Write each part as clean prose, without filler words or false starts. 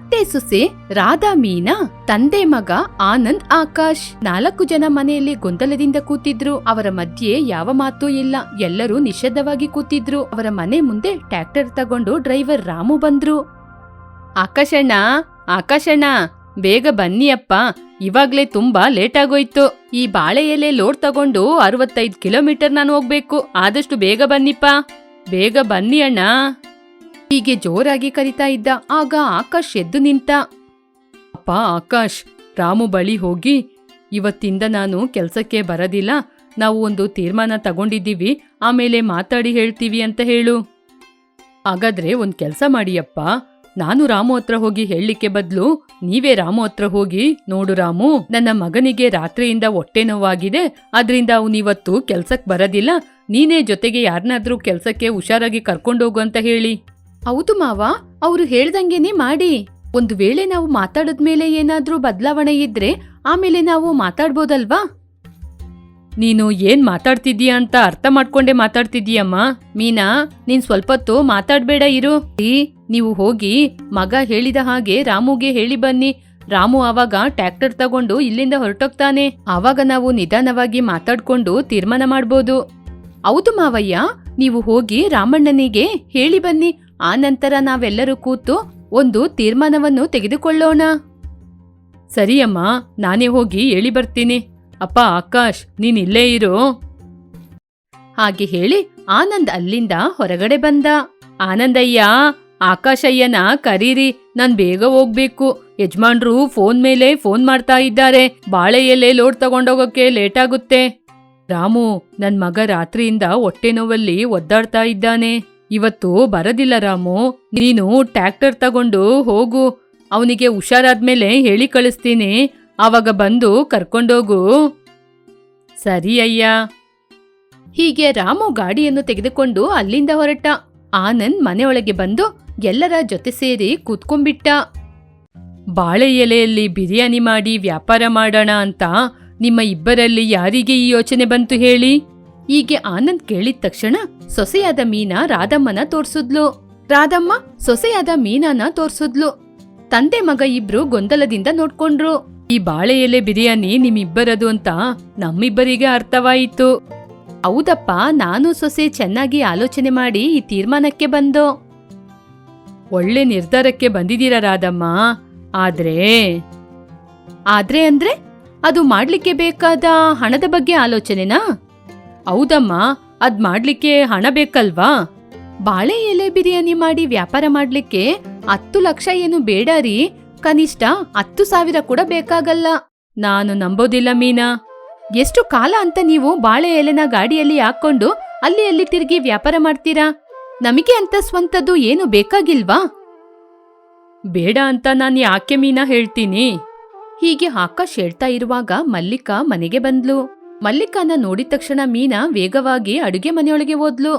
ಅತ್ತೆ ಸೊಸೆ ರಾಧಾ ಮೀನಾ, ತಂದೆ ಮಗ ಆನಂದ್ ಆಕಾಶ್ 4 ಜನ ಮನೆಯಲ್ಲಿ ಗೊಂದಲದಿಂದ ಕೂತಿದ್ರು. ಅವರ ಮಧ್ಯೆ ಯಾವ ಮಾತೂ ಇಲ್ಲ. ಎಲ್ಲರೂ ನಿಶ್ಶಬ್ದವಾಗಿ ಕೂತಿದ್ರು. ಅವರ ಮನೆ ಮುಂದೆ ಟ್ರ್ಯಾಕ್ಟರ್ ತಗೊಂಡು ಡ್ರೈವರ್ ರಾಮು ಬಂದ್ರು. ಆಕಾಶಣ್ಣ ಬೇಗ ಬನ್ನಿ ಅಪ್ಪ, ಇವಾಗ್ಲೇ ತುಂಬಾ ಲೇಟ್ ಆಗೋಯ್ತು. ಈ ಬಾಳೆ ಎಲೆ ಲೋಡ್ ತಗೊಂಡು 65 ಕಿಲೋಮೀಟರ್ ನಾನು ಹೋಗ್ಬೇಕು. ಆದಷ್ಟು ಬೇಗ ಬನ್ನಿಪ್ಪ, ಬೇಗ ಬನ್ನಿ ಅಣ್ಣ. ಹೀಗೆ ಜೋರಾಗಿ ಕರಿತಾ ಇದ್ದ. ಆಗ ಆಕಾಶ್ ಎದ್ದು ನಿಂತ. ಅಪ್ಪ ಆಕಾಶ್, ರಾಮು ಬಳಿ ಹೋಗಿ, ಇವತ್ತಿಂದ ನಾನು ಕೆಲ್ಸಕ್ಕೆ ಬರೋದಿಲ್ಲ, ನಾವು ಒಂದು ತೀರ್ಮಾನ ತಗೊಂಡಿದ್ದೀವಿ, ಆಮೇಲೆ ಮಾತಾಡಿ ಹೇಳ್ತೀವಿ ಅಂತ ಹೇಳು. ಹಾಗಾದ್ರೆ ಒಂದ್ ಕೆಲ್ಸ ಮಾಡಿಯಪ್ಪ, ನಾನು ರಾಮು ಹತ್ರ ಹೋಗಿ ಹೇಳಲಿಕ್ಕೆ ಬದ್ಲು ನೀವೇ ರಾಮು ಹತ್ರ ಹೋಗಿ, ನೋಡು ರಾಮು, ನನ್ನ ಮಗನಿಗೆ ರಾತ್ರಿಯಿಂದ ಹೊಟ್ಟೆ ನೋವಾಗಿದೆ, ಆದ್ರಿಂದ ಅವನಿವತ್ತು ಕೆಲ್ಸಕ್ ಬರೋದಿಲ್ಲ, ನೀನೇ ಜೊತೆಗೆ ಯಾರನ್ನಾದ್ರೂ ಕೆಲ್ಸಕ್ಕೆ ಹುಷಾರಾಗಿ ಕರ್ಕೊಂಡೋಗು ಅಂತ ಹೇಳಿ. ಹೌದು ಮಾವ, ಅವ್ರು ಹೇಳ್ದಂಗೆನೇ ಮಾಡಿ. ಒಂದು ವೇಳೆ ನಾವು ಮಾತಾಡದ್ಮೇಲೆ ಏನಾದ್ರೂ ಬದಲಾವಣೆ ಇದ್ರೆ ಆಮೇಲೆ ನಾವು ಮಾತಾಡ್ಬೋದಲ್ವಾ? ನೀನು ಏನ್ ಮಾತಾಡ್ತಿದ್ದೀಯ ಅಂತ ಅರ್ಥ ಮಾಡ್ಕೊಂಡೆ ಮಾತಾಡ್ತಿದ್ದೀಯಮ್ಮ. ಮೀನಾ, ನೀನ್ ಸ್ವಲ್ಪತ್ತು ಮಾತಾಡ್ಬೇಡ ಇರು. ನೀವು ಹೋಗಿ ಮಗ ಹೇಳಿದ ಹಾಗೆ ರಾಮುಗೆ ಹೇಳಿ ಬನ್ನಿ. ರಾಮು ಆವಾಗ ಟ್ರ್ಯಾಕ್ಟರ್ ತಗೊಂಡು ಇಲ್ಲಿಂದ ಹೊರಟೋಗ್ತಾನೆ. ಆವಾಗ ನಾವು ನಿಧಾನವಾಗಿ ಮಾತಾಡ್ಕೊಂಡು ತೀರ್ಮಾನ ಮಾಡ್ಬೋದು. ಹೌದು ಮಾವಯ್ಯ, ನೀವು ಹೋಗಿ ರಾಮಣ್ಣನಿಗೆ ಹೇಳಿ ಬನ್ನಿ. ಆ ನಂತರ ನಾವೆಲ್ಲರೂ ಕೂತು ಒಂದು ತೀರ್ಮಾನವನ್ನು ತೆಗೆದುಕೊಳ್ಳೋಣ. ಸರಿಯಮ್ಮ, ನಾನೇ ಹೋಗಿ ಹೇಳಿ ಬರ್ತೀನಿ. ಅಪ್ಪ ಆಕಾಶ್, ನೀನ್ ಇಲ್ಲೇ ಇರು. ಹಾಗೆ ಹೇಳಿ ಆನಂದ್ ಅಲ್ಲಿಂದ ಹೊರಗಡೆ ಬಂದ. ಆನಂದಯ್ಯ, ಆಕಾಶಯ್ಯನ ಕರೀರಿ, ನಾನ್ ಬೇಗ ಹೋಗ್ಬೇಕು. ಯಜಮಾನ್ರು ಫೋನ್ ಮೇಲೆ ಫೋನ್ ಮಾಡ್ತಾ ಇದ್ದಾರೆ, ಬಾಳೆ ಎಲೆ ಲೋಡ್ ತಗೊಂಡೋಗಕ್ಕೆ ಲೇಟ್ ಆಗುತ್ತೆ. ರಾಮು, ನನ್ ಮಗ ರಾತ್ರಿಯಿಂದ ಹೊಟ್ಟೆ ನೋವಲ್ಲಿ ಒದ್ದಾಡ್ತಾ ಇದ್ದಾನೆ, ಇವತ್ತು ಬರೋದಿಲ್ಲ ರಾಮು. ನೀನು ಟ್ರ್ಯಾಕ್ಟರ್ ತಗೊಂಡು ಹೋಗು, ಅವನಿಗೆ ಹುಷಾರಾದ್ಮೇಲೆ ಹೇಳಿ ಕಳಿಸ್ತೀನಿ, ಆವಾಗ ಬಂದು ಕರ್ಕೊಂಡೋಗು. ಸರಿ ಅಯ್ಯ. ಹೀಗೆ ರಾಮು ಗಾಡಿಯನ್ನು ತೆಗೆದುಕೊಂಡು ಅಲ್ಲಿಂದ ಹೊರಟ. ಆನಂದ್ ಮನೆಯೊಳಗೆ ಬಂದು ಎಲ್ಲರ ಜೊತೆ ಸೇರಿ ಕೂತ್ಕೊಂಡ್ಬಿಟ್ಟ. ಬಾಳೆ ಎಲೆಯಲ್ಲಿ ಬಿರಿಯಾನಿ ಮಾಡಿ ವ್ಯಾಪಾರ ಮಾಡೋಣ ಅಂತ ನಿಮ್ಮ ಇಬ್ಬರಲ್ಲಿ ಯಾರಿಗೆ ಈ ಯೋಚನೆ ಬಂತು ಹೇಳಿ? ಹೀಗೆ ಆನಂದ್ ಕೇಳಿದ ತಕ್ಷಣ ಸೊಸೆಯಾದ ಮೀನಾ ರಾಧಮ್ಮನ ತೋರ್ಸುದ್ಲು. ರಾಧಮ್ಮ ಸೊಸೆಯಾದ ಮೀನಾನ ತೋರ್ಸುದ್ಲು. ತಂದೆ ಮಗ ಇಬ್ರು ಗೊಂದಲದಿಂದ ನೋಡ್ಕೊಂಡ್ರು. ಈ ಬಾಳೆ ಎಲೆ ಬಿರಿಯಾನಿ ನಿಮ್ಮಿಬ್ಬರದು ಅಂತ ನಮ್ಮಿಬ್ಬರಿಗೆ ಅರ್ಥವಾಯಿತು. ಹೌದಪ್ಪ, ನಾನು ಸೊಸೆ ಚೆನ್ನಾಗಿ ಆಲೋಚನೆ ಮಾಡಿ ಈ ತೀರ್ಮಾನಕ್ಕೆ ಬಂದೋ. ಒಳ್ಳೆ ನಿರ್ಧಾರಕ್ಕೆ ಬಂದಿದ್ದೀರಾ ರಾಧಮ್ಮ. ಆದ್ರೆ ಅಂದ್ರೆ ಅದು ಮಾಡ್ಲಿಕ್ಕೆ ಬೇಕಾದ ಹಣದ ಬಗ್ಗೆ ಆಲೋಚನೆನಾ? ಹೌದಮ್ಮ, ಅದ್ ಮಾಡ್ಲಿಕ್ಕೆ ಹಣ ಬೇಕಲ್ವಾ? ಬಾಳೆ ಎಲೆ ಬಿರಿಯಾನಿ ಮಾಡಿ ವ್ಯಾಪಾರ ಮಾಡ್ಲಿಕ್ಕೆ 10 ಲಕ್ಷ ಏನು ಬೇಡ ರೀ, ಕನಿಷ್ಠ 10,000 ಕೂಡ ಬೇಕಾಗಲ್ಲ. ನಾನು ನಂಬೋದಿಲ್ಲ ಮೀನಾ. ಎಷ್ಟು ಕಾಲ ಅಂತ ನೀವು ಬಾಳೆ ಎಲೆನ ಗಾಡಿಯಲ್ಲಿ ಹಾಕೊಂಡು ಅಲ್ಲಿ ಅಲ್ಲಿ ತಿರುಗಿ ವ್ಯಾಪಾರ ಮಾಡ್ತೀರಾ? ನಮಗೆ ಅಂತ ಸ್ವಂತದ್ದು ಏನು ಬೇಕಾಗಿಲ್ವಾ? ಬೇಡ ಅಂತ ನಾನು ಯಾಕೆ ಮೀನಾ ಹೇಳ್ತೀನಿ. ಹೀಗೆ ಆಕಾಶ್ ಹೇಳ್ತಾ ಇರುವಾಗ ಮಲ್ಲಿಕಾ ಮನೆಗೆ ಬಂದ್ಲು. ಮಲ್ಲಿಕಾನ ನೋಡಿದ ತಕ್ಷಣ ಮೀನಾ ವೇಗವಾಗಿ ಅಡುಗೆ ಮನೆಯೊಳಗೆ ಹೋದ್ಲು.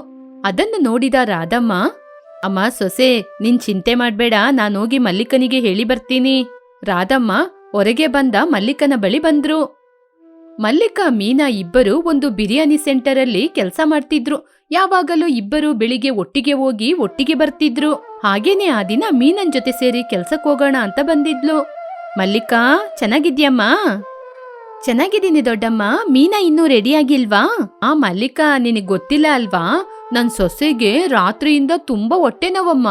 ಅದನ್ನು ನೋಡಿದ ರಾಧಮ್ಮ, ಅಮ್ಮ ಸೊಸೆ, ನಿನ್ ಚಿಂತೆ ಮಾಡ್ಬೇಡ, ನಾನೋಗಿ ಮಲ್ಲಿಕನಿಗೆ ಹೇಳಿ ಬರ್ತೀನಿ. ರಾಧಮ್ಮ ಹೊರಗೆ ಬಂದ ಮಲ್ಲಿಕನ ಬಳಿ ಬಂದ್ರು. ಮಲ್ಲಿಕಾ ಮೀನಾ ಇಬ್ಬರು ಒಂದು ಬಿರಿಯಾನಿ ಸೆಂಟರ್ ಅಲ್ಲಿ ಕೆಲಸ ಮಾಡ್ತಿದ್ರು. ಯಾವಾಗಲೂ ಇಬ್ಬರು ಬೆಳಿಗ್ಗೆ ಒಟ್ಟಿಗೆ ಹೋಗಿ ಒಟ್ಟಿಗೆ ಬರ್ತಿದ್ರು. ಹಾಗೇನೆ ಆ ದಿನ ಮೀನನ್ ಜೊತೆ ಸೇರಿ ಕೆಲ್ಸಕ್ಕೆ ಹೋಗೋಣ ಅಂತ ಬಂದಿದ್ಲು. ಮಲ್ಲಿಕಾ, ಚೆನ್ನಾಗಿದ್ಯಮ್ಮ? ಚೆನ್ನಾಗಿದ್ದೀನಿ ದೊಡ್ಡಮ್ಮ. ಮೀನಾ ಇನ್ನೂ ರೆಡಿಯಾಗಿಲ್ವಾ? ಆ ಮಲ್ಲಿಕಾ, ನಿನಗ್ ಗೊತ್ತಿಲ್ಲ ಅಲ್ವಾ, ನನ್ ಸೊಸೆಗೆ ರಾತ್ರಿಯಿಂದ ತುಂಬಾ ಹೊಟ್ಟೆ ನೋವಮ್ಮ.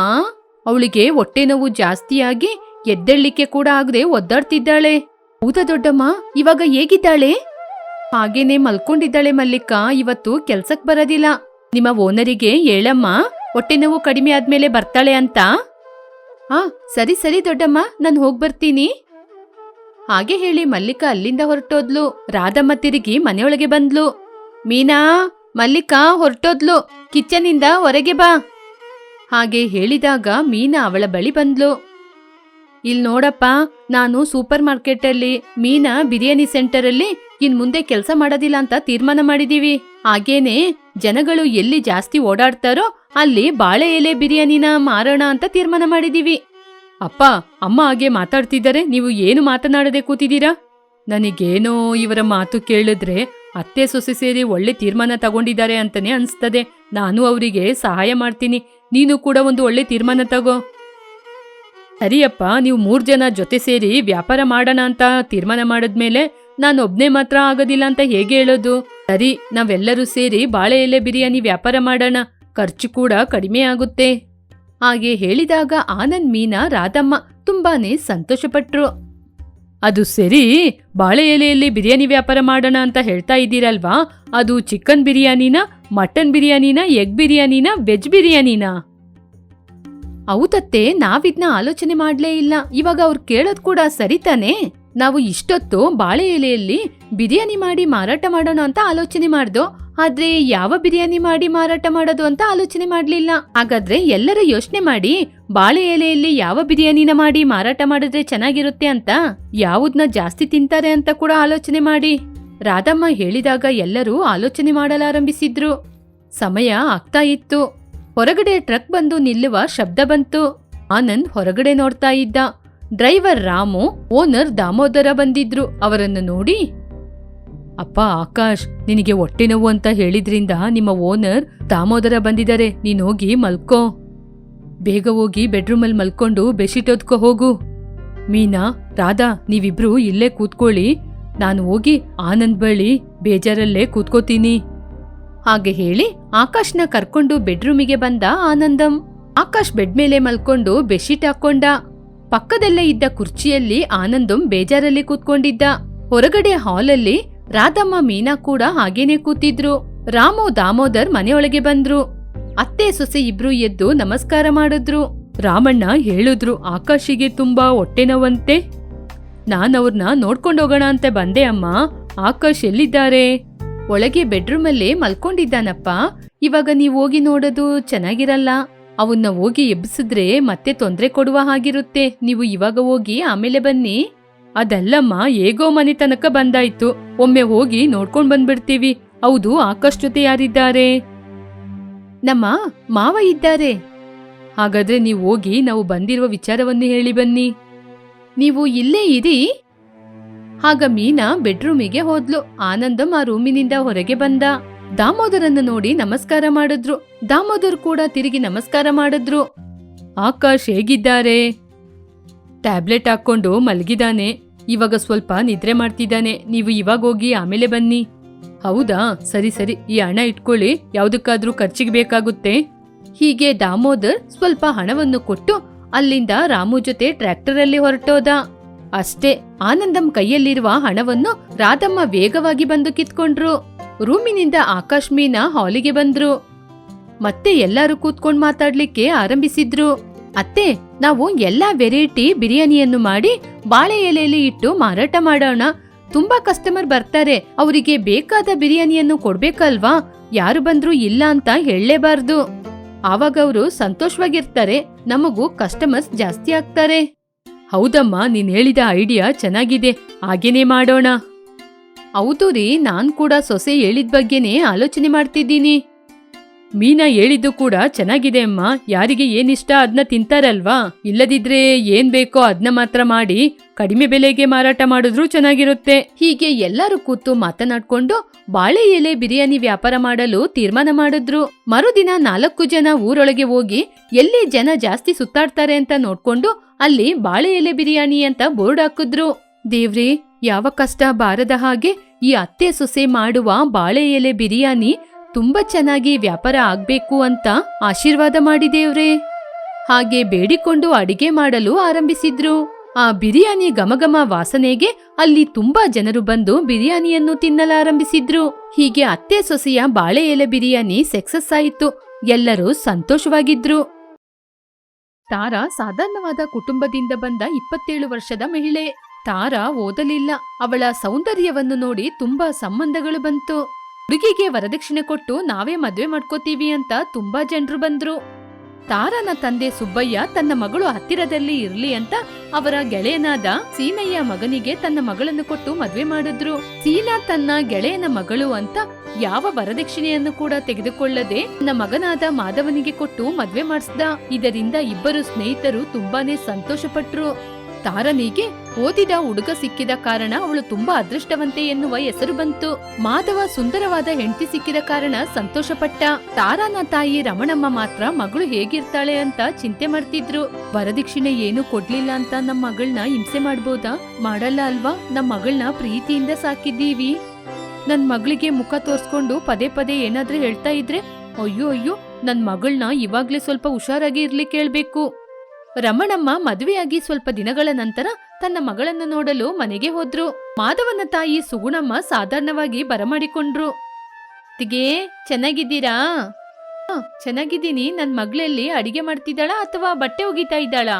ಅವಳಿಗೆ ಹೊಟ್ಟೆ ನೋವು ಜಾಸ್ತಿಯಾಗಿ ಎದ್ದೇಳಲಿಕ್ಕೆ ಕೂಡ ಆಗದೆ ಒದ್ದಾಡ್ತಿದ್ದಾಳೆ. ಹೌದಾ ದೊಡ್ಡಮ್ಮ? ಇವಾಗ ಹೇಗಿದ್ದಾಳೆ? ಹಾಗೇನೆ ಮಲ್ಕೊಂಡಿದ್ದಾಳೆ ಮಲ್ಲಿಕಾ, ಇವತ್ತು ಕೆಲ್ಸಕ್ ಬರೋದಿಲ್ಲ. ನಿಮ್ಮ ಓನರಿಗೆ ಹೇಳಮ್ಮ, ಹೊಟ್ಟೆ ನೋವು ಕಡಿಮೆ ಆದ್ಮೇಲೆ ಬರ್ತಾಳೆ ಅಂತ. ಸರಿ ಸರಿ ದೊಡ್ಡಮ್ಮ, ನಾನು ಹೋಗ್ಬರ್ತೀನಿ. ಹಾಗೆ ಹೇಳಿ ಮಲ್ಲಿಕಾ ಅಲ್ಲಿಂದ ಹೊರಟೋದ್ಲು. ರಾಧಮ್ಮ ತಿರುಗಿ ಮನೆಯೊಳಗೆ ಬಂದ್ಲು. ಮೀನಾ, ಮಲ್ಲಿಕಾ ಹೊರಟೋದ್ಲು, ಕಿಚನಿಂದ ಹೊರಗೆ ಬಾ. ಹಾಗೆ ಹೇಳಿದಾಗ ಮೀನಾ ಅವಳ ಬಳಿ ಬಂದ್ಲು. ಇಲ್ ನೋಡಪ್ಪ, ನಾನು ಸೂಪರ್ ಮಾರ್ಕೆಟಲ್ಲಿ ಮೀನಾ ಬಿರಿಯಾನಿ ಸೆಂಟರ್ ಅಲ್ಲಿ ಇನ್ ಮುಂದೆ ಕೆಲಸ ಮಾಡೋದಿಲ್ಲ ಅಂತ ತೀರ್ಮಾನ ಮಾಡಿದೀವಿ. ಹಾಗೇನೆ ಜನಗಳು ಎಲ್ಲಿ ಜಾಸ್ತಿ ಓಡಾಡ್ತಾರೋ ಅಲ್ಲಿ ಬಾಳೆ ಎಲೆ ಬಿರಿಯಾನಿನ ಮಾರೋಣ ಅಂತ ತೀರ್ಮಾನ ಮಾಡಿದೀವಿ. ಅಪ್ಪ, ಅಮ್ಮ ಹಾಗೆ ಮಾತಾಡ್ತಿದ್ದಾರೆ, ನೀವು ಏನು ಮಾತನಾಡದೆ ಕೂತಿದ್ದೀರಾ? ನನಗೇನೋ ಇವರ ಮಾತು ಕೇಳಿದ್ರೆ ಅತ್ತೆ ಸೊಸೆ ಸೇರಿ ಒಳ್ಳೆ ತೀರ್ಮಾನ ತಗೊಂಡಿದ್ದಾರೆ ಅಂತಾನೆ ಅನ್ಸ್ತದೆ. ನಾನು ಅವರಿಗೆ ಸಹಾಯ ಮಾಡ್ತೀನಿ, ನೀನು ಕೂಡ ಒಂದು ಒಳ್ಳೆ ತೀರ್ಮಾನ ತಗೋ. ಸರಿಯಪ್ಪ, ನೀವು 3 ಜನ ಜೊತೆ ಸೇರಿ ವ್ಯಾಪಾರ ಮಾಡೋಣ ಅಂತ ತೀರ್ಮಾನ ಮಾಡಿದ್ಮೇಲೆ ನಾನು ಒಬ್ನೇ ಮಾತ್ರ ಆಗೋದಿಲ್ಲ ಅಂತ ಹೇಗೆ ಹೇಳೋದು? ಸರಿ, ನಾವೆಲ್ಲರೂ ಸೇರಿ ಬಾಳೆ ಎಲೆ ಬಿರಿಯಾನಿ ವ್ಯಾಪಾರ ಮಾಡೋಣ, ಖರ್ಚು ಕೂಡ ಕಡಿಮೆ ಆಗುತ್ತೆ. ಹಾಗೆ ಹೇಳಿದಾಗ ಆನಂದ್, ಮೀನಾ, ರಾಧಮ್ಮ ತುಂಬಾನೇ ಸಂತೋಷಪಟ್ರು. ಅದು ಸರಿ, ಬಾಳೆ ಎಲೆಯಲ್ಲಿ ಬಿರಿಯಾನಿ ವ್ಯಾಪಾರ ಮಾಡೋಣ ಅಂತ ಹೇಳ್ತಾ ಇದ್ದೀರಲ್ವಾ, ಅದು ಚಿಕನ್ ಬಿರಿಯಾನಿನಾ, ಮಟನ್ ಬಿರಿಯಾನಿನಾ, ಎಗ್ ಬಿರಿಯಾನಿನಾ, ವೆಜ್ ಬಿರಿಯಾನಿನಾ? ಹೌದತ್ತೆ, ನಾವಿದ್ನ ಆಲೋಚನೆ ಮಾಡ್ಲೇ ಇಲ್ಲ. ಇವಾಗ ಅವ್ರು ಕೇಳೋದ್ ಕೂಡ ಸರಿ ತಾನೆ. ನಾವು ಇಷ್ಟೊತ್ತು ಬಾಳೆ ಎಲೆಯಲ್ಲಿ ಬಿರಿಯಾನಿ ಮಾಡಿ ಮಾರಾಟ ಮಾಡೋಣ ಅಂತ ಆಲೋಚನೆ ಮಾಡ್ದೋ, ಆದ್ರೆ ಯಾವ ಬಿರಿಯಾನಿ ಮಾಡಿ ಮಾರಾಟ ಮಾಡೋದು ಅಂತ ಆಲೋಚನೆ ಮಾಡ್ಲಿಲ್ಲ. ಹಾಗಾದ್ರೆ ಎಲ್ಲರೂ ಯೋಚನೆ ಮಾಡಿ, ಬಾಳೆ ಎಲೆಯಲ್ಲಿ ಯಾವ ಬಿರಿಯಾನಿನ ಮಾಡಿ ಮಾರಾಟ ಮಾಡಿದ್ರೆ ಚೆನ್ನಾಗಿರುತ್ತೆ ಅಂತ, ಯಾವುದನ್ನ ಜಾಸ್ತಿ ತಿಂತಾರೆ ಅಂತ ಕೂಡ ಆಲೋಚನೆ ಮಾಡಿ. ರಾಧಮ್ಮ ಹೇಳಿದಾಗ ಎಲ್ಲರೂ ಆಲೋಚನೆ ಮಾಡಲಾರಂಭಿಸಿದ್ರು. ಸಮಯ ಆಗ್ತಾ ಇತ್ತು. ಹೊರಗಡೆ ಟ್ರಕ್ ಬಂದು ನಿಲ್ಲುವ ಶಬ್ದ ಬಂತು. ಆನಂದ್ ಹೊರಗಡೆ ನೋಡ್ತಾ ಇದ್ದ. ಡ್ರೈವರ್ ರಾಮು, ಓನರ್ ದಾಮೋದರ ಬಂದಿದ್ರು. ಅವರನ್ನು ನೋಡಿ, ಅಪ್ಪ ಆಕಾಶ್, ನಿನಗೆ ಹೊಟ್ಟೆ ನೋವು ಅಂತ ಹೇಳಿದ್ರಿಂದ ನಿಮ್ಮ ಓನರ್ ದಾಮೋದರ ಬಂದಿದ್ದಾರೆ, ನೀನ್ ಹೋಗಿ ಮಲ್ಕೋ. ಬೇಗ ಹೋಗಿ ಬೆಡ್ರೂಮಲ್ಲಿ ಮಲ್ಕೊಂಡು ಬೆಡ್ಶೀಟ್ ಹೊದ್ಕೋ ಹೋಗು. ಮೀನಾ, ರಾಧಾ, ನೀವಿಬ್ರು ಇಲ್ಲೇ ಕೂತ್ಕೊಳ್ಳಿ, ನಾನು ಹೋಗಿ ಆನಂದ್ ಬಳಿ ಬೇಜಾರಲ್ಲೇ ಕೂತ್ಕೋತೀನಿ. ಹಾಗೆ ಹೇಳಿ ಆಕಾಶ್ನ ಕರ್ಕೊಂಡು ಬೆಡ್ರೂಮಿಗೆ ಬಂದ ಆನಂದಂ. ಆಕಾಶ್ ಬೆಡ್ ಮೇಲೆ ಮಲ್ಕೊಂಡು ಬೆಡ್ಶೀಟ್ ಹಾಕೊಂಡ. ಪಕ್ಕದಲ್ಲೇ ಇದ್ದ ಕುರ್ಚಿಯಲ್ಲಿ ಆನಂದಂ ಬೇಜಾರಲ್ಲಿ ಕೂತ್ಕೊಂಡಿದ್ದ. ಹೊರಗಡೆ ಹಾಲಲ್ಲಿ ರಾಧಮ್ಮ, ಮೀನಾ ಕೂಡ ಹಾಗೇನೆ ಕೂತಿದ್ರು. ರಾಮು, ದಾಮೋದರ್ ಮನೆಯೊಳಗೆ ಬಂದ್ರು. ಅತ್ತೆ ಸೊಸೆ ಇಬ್ರು ಎದ್ದು ನಮಸ್ಕಾರ ಮಾಡಿದ್ರು. ರಾಮಣ್ಣ ಹೇಳಿದ್ರು, ಆಕಾಶಿಗೆ ತುಂಬಾ ಹೊಟ್ಟೆ ನೋವಂತೆ, ನಾನವ್ರನ್ನ ನೋಡ್ಕೊಂಡೋಗೋಣ ಅಂತ ಬಂದೆ ಅಮ್ಮ. ಆಕಾಶ್ ಎಲ್ಲಿದ್ದಾರೆ? ಒಳಗೆ ಬೆಡ್ರೂಮಲ್ಲೇ ಮಲ್ಕೊಂಡಿದ್ದಾನಪ್ಪ. ಇವಾಗ ನೀವು ಹೋಗಿ ನೋಡೋದು ಚೆನ್ನಾಗಿರಲ್ಲ. ಅವನ್ನ ಹೋಗಿ ಎಬ್ಬಿಸಿದ್ರೆ ಮತ್ತೆ ತೊಂದರೆ ಕೊಡುವ ಹಾಗಿರುತ್ತೆ. ನೀವು ಇವಾಗ ಹೋಗಿ ಆಮೇಲೆ ಬನ್ನಿ. ಅದಲ್ಲಮ್ಮ, ಹೇಗೋ ಮನೆ ತನಕ ಬಂದಾಯ್ತು, ಒಮ್ಮೆ ಹೋಗಿ ನೋಡ್ಕೊಂಡ್ ಬಂದ್ಬಿಡ್ತೀವಿ. ಹೌದು, ಆಕಾಶ್ ಜೊತೆ ಯಾರಿದ್ದಾರೆ? ನಮ್ಮ ಮಾವ ಇದ್ದಾರೆ. ಹಾಗಾದ್ರೆ ನೀವು ಹೋಗಿ ನಾವು ಬಂದಿರುವ ವಿಚಾರವನ್ನು ಹೇಳಿ ಬನ್ನಿ. ನೀವು ಇಲ್ಲೇ ಇರಿ. ಆಗ ಮೀನಾ ಬೆಡ್ರೂಮಿಗೆ ಹೋದ್ಲು. ಆನಂದಂ ಆ ರೂಮಿನಿಂದ ಹೊರಗೆ ಬಂದ. ದಾಮೋದರನ್ನು ನೋಡಿ ನಮಸ್ಕಾರ ಮಾಡಿದ್ರು. ದಾಮೋದರ್ ಕೂಡ ತಿರುಗಿ ನಮಸ್ಕಾರ ಮಾಡಿದ್ರು. ಆಕಾಶ್ ಹೇಗಿದ್ದಾರೆ? ಟ್ಯಾಬ್ಲೆಟ್ ಹಾಕೊಂಡು ಮಲಗಿದಾನೆ, ಇವಾಗ ಸ್ವಲ್ಪ ನಿದ್ರೆ ಮಾಡ್ತಿದ್ದಾನೆ. ನೀವು ಇವಾಗ ಹೋಗಿ ಆಮೇಲೆ ಬನ್ನಿ. ಹೌದಾ, ಸರಿ ಸರಿ, ಈ ಹಣ ಇಟ್ಕೊಳ್ಳಿ, ಯಾವುದಕ್ಕಾದ್ರೂ ಖರ್ಚಿಗೆ ಬೇಕಾಗುತ್ತೆ. ಹೀಗೆ ದಾಮೋದರ್ ಸ್ವಲ್ಪ ಹಣವನ್ನು ಕೊಟ್ಟು ಅಲ್ಲಿಂದ ರಾಮು ಜೊತೆ ಟ್ರ್ಯಾಕ್ಟರಲ್ಲಿ ಹೊರಟೋದ. ಅಷ್ಟೇ, ಆನಂದಂ ಕೈಯಲ್ಲಿರುವ ಹಣವನ್ನು ರಾಧಮ್ಮ ವೇಗವಾಗಿ ಬಂದು ಕಿತ್ಕೊಂಡ್ರು. ರೂಮಿನಿಂದ ಆಕಾಶ್, ಮೀನಾ ಹಾಲಿಗೆ ಬಂದ್ರು. ಮತ್ತೆ ಎಲ್ಲರೂ ಕೂತ್ಕೊಂಡ್ ಮಾತಾಡ್ಲಿಕ್ಕೆ ಆರಂಭಿಸಿದ್ರು. ಅತ್ತೆ, ನಾವು ಎಲ್ಲಾ ವೆರೈಟಿ ಬಿರಿಯಾನಿಯನ್ನು ಮಾಡಿ ಬಾಳೆ ಎಲೆಯಲ್ಲಿ ಇಟ್ಟು ಮಾರಾಟ ಮಾಡೋಣ. ತುಂಬಾ ಕಸ್ಟಮರ್ ಬರ್ತಾರೆ, ಅವರಿಗೆ ಬೇಕಾದ ಬಿರಿಯಾನಿಯನ್ನು ಕೊಡ್ಬೇಕಲ್ವಾ? ಯಾರು ಬಂದ್ರು ಇಲ್ಲ ಅಂತ ಹೇಳಲೇಬಾರ್ದು. ಆವಾಗ ಅವರು ಸಂತೋಷವಾಗಿರ್ತಾರೆ, ನಮಗೂ ಕಸ್ಟಮರ್ಸ್ ಜಾಸ್ತಿ ಆಗ್ತಾರೆ. ಹೌದಮ್ಮ, ನೀನ್ ಹೇಳಿದ ಐಡಿಯಾ ಚೆನ್ನಾಗಿದೆ, ಹಾಗೇನೇ ಮಾಡೋಣ. ಹೌದು ರೀ, ನಾನ್ ಕೂಡ ಸೊಸೆ ಹೇಳಿದ ಬಗ್ಗೆನೇ ಆಲೋಚನೆ ಮಾಡ್ತಿದ್ದೀನಿ. ಮೀನಾ ಹೇಳಿದ್ದು ಕೂಡ ಚೆನ್ನಾಗಿದೆ ಅಮ್ಮ. ಯಾರಿಗೆ ಏನಿಷ್ಟ ಅದನ್ನ ತಿಂತಾರಲ್ವಾ? ಇಲ್ಲದಿದ್ರೆ ಏನ್ ಬೇಕೋ ಅದನ್ನ ಮಾತ್ರ ಮಾಡಿ ಕಡಿಮೆ ಬೆಲೆಗೆ ಮಾರಾಟ ಮಾಡಿದ್ರೂ ಚೆನ್ನಾಗಿರುತ್ತೆ. ಹೀಗೆ ಎಲ್ಲರೂ ಕೂತು ಮಾತನಾಡ್ಕೊಂಡು ಬಾಳೆ ಎಲೆ ಬಿರಿಯಾನಿ ವ್ಯಾಪಾರ ಮಾಡಲು ತೀರ್ಮಾನ ಮಾಡಿದ್ರು. ಮರುದಿನ 4 ಜನ ಊರೊಳಗೆ ಹೋಗಿ ಎಲ್ಲಿ ಜನ ಜಾಸ್ತಿ ಸುತ್ತಾಡ್ತಾರೆ ಅಂತ ನೋಡ್ಕೊಂಡು ಅಲ್ಲಿ ಬಾಳೆ ಎಲೆ ಬಿರಿಯಾನಿ ಅಂತ ಬೋರ್ಡ್ ಹಾಕಿದ್ರು. ದೇವ್ರೇ, ಯಾವ ಕಷ್ಟ ಬಾರದ ಹಾಗೆ ಈ ಅತ್ತೆ ಸೊಸೆ ಮಾಡುವ ಬಾಳೆ ಎಲೆ ಬಿರಿಯಾನಿ ತುಂಬಾ ಚೆನ್ನಾಗಿ ವ್ಯಾಪಾರ ಆಗ್ಬೇಕು ಅಂತ ಆಶೀರ್ವಾದ ಮಾಡಿ ದೇವ್ರೇ. ಹಾಗೆ ಬೇಡಿಕೊಂಡು ಅಡಿಗೆ ಮಾಡಲು ಆರಂಭಿಸಿದ್ರು. ಆ ಬಿರಿಯಾನಿ ಘಮಘಮ ವಾಸನೆಗೆ ಅಲ್ಲಿ ತುಂಬಾ ಜನರು ಬಂದು ಬಿರಿಯಾನಿಯನ್ನು ತಿನ್ನಲಾರಂಭಿಸಿದ್ರು. ಹೀಗೆ ಅತ್ತೆ ಸೊಸೆಯ ಬಾಳೆ ಎಲೆ ಬಿರಿಯಾನಿ ಸಕ್ಸಸ್ ಆಯಿತು. ಎಲ್ಲರೂ ಸಂತೋಷವಾಗಿದ್ರು. ತಾರಾ ಸಾಧಾರಣವಾದ ಕುಟುಂಬದಿಂದ ಬಂದ 27 ವರ್ಷದ ಮಹಿಳೆ. ತಾರಾ ಓದಲಿಲ್ಲ. ಅವಳ ಸೌಂದರ್ಯವನ್ನು ನೋಡಿ ತುಂಬಾ ಸಂಬಂಧಗಳು ಬಂತು. ಹುಡುಗಿಗೆ ವರದಕ್ಷಿಣೆ ಕೊಟ್ಟು ನಾವೇ ಮದ್ವೆ ಮಾಡ್ಕೋತೀವಿ ಅಂತ ತುಂಬಾ ಜನರು ಬಂದ್ರು. ತಾರಾನ ತಂದೆ ಸುಬ್ಬಯ್ಯ ತನ್ನ ಮಗಳು ಹತ್ತಿರದಲ್ಲಿ ಇರ್ಲಿ ಅಂತ ಅವರ ಗೆಳೆಯನಾದ ಸೀನಯ್ಯ ಮಗನಿಗೆ ತನ್ನ ಮಗಳನ್ನು ಕೊಟ್ಟು ಮದ್ವೆ ಮಾಡಿದ್ರು. ಸೀನಾ ತನ್ನ ಗೆಳೆಯನ ಮಗಳು ಅಂತ ಯಾವ ವರದಕ್ಷಿಣೆಯನ್ನು ಕೂಡ ತೆಗೆದುಕೊಳ್ಳದೆ ತನ್ನ ಮಗನಾದ ಮಾಧವನಿಗೆ ಕೊಟ್ಟು ಮದ್ವೆ ಮಾಡಿಸ್ದ. ಇದರಿಂದ ಇಬ್ಬರು ಸ್ನೇಹಿತರು ತುಂಬಾನೇ ಸಂತೋಷಪಟ್ರು. ತಾರನಿಗೆ ಓದಿದ ಹುಡುಗ ಸಿಕ್ಕಿದ ಕಾರಣ ಅವಳು ತುಂಬಾ ಅದೃಷ್ಟವಂತೆ ಎನ್ನುವ ಹೆಸರು ಬಂತು. ಮಾಧವ ಸುಂದರವಾದ ಹೆಂಡತಿ ಸಿಕ್ಕಿದ ಕಾರಣ ಸಂತೋಷಪಟ್ಟ. ತಾರಾನ ತಾಯಿ ರಮಣಮ್ಮ ಮಾತ್ರ ಮಗಳು ಹೇಗಿರ್ತಾಳೆ ಅಂತ ಚಿಂತೆ ಮಾಡ್ತಿದ್ರು. ವರದಕ್ಷಿಣೆ ಏನು ಕೊಡ್ಲಿಲ್ಲ ಅಂತ ನಮ್ ಮಗಳನ್ನ ಹಿಂಸೆ ಮಾಡ್ಬೋದಾ? ಮಾಡಲ್ಲ ಅಲ್ವಾ? ನಮ್ ಮಗಳನ್ನ ಪ್ರೀತಿಯಿಂದ ಸಾಕಿದ್ದೀವಿ. ನನ್ ಮಗಳಿಗೆ ಮುಖ ತೋರ್ಸ್ಕೊಂಡು ಪದೇ ಪದೇ ಏನಾದ್ರೂ ಹೇಳ್ತಾ ಇದ್ರೆ ಅಯ್ಯೋ ಅಯ್ಯೋ, ನನ್ ಮಗಳನ್ನ ಇವಾಗ್ಲೇ ಸ್ವಲ್ಪ ಹುಷಾರಾಗಿ ಇರ್ಲಿಕ್ಕೆ ಹೇಳ್ಬೇಕು. ರಮಣಮ್ಮ ಮದುವೆಯಾಗಿ ಸ್ವಲ್ಪ ದಿನಗಳ ನಂತರ ತನ್ನ ಮಗಳನ್ನ ನೋಡಲು ಮನೆಗೆ ಹೋದ್ರು. ಮಾಧವನ ತಾಯಿ ಸುಗುಣಮ್ಮ ಸಾಧಾರಣವಾಗಿ ಬರಮಾಡಿಕೊಂಡ್ರು. ತಿಗೆ ಚೆನ್ನಾಗಿದ್ದೀರಾ? ಚೆನ್ನಾಗಿದ್ದೀನಿ. ನನ್ ಮಗಳಲ್ಲಿ ಅಡಿಗೆ ಮಾಡ್ತಿದ್ದಾಳಾ ಅಥವಾ ಬಟ್ಟೆ ಒಗಿತಾ ಇದ್ದಾಳಾ?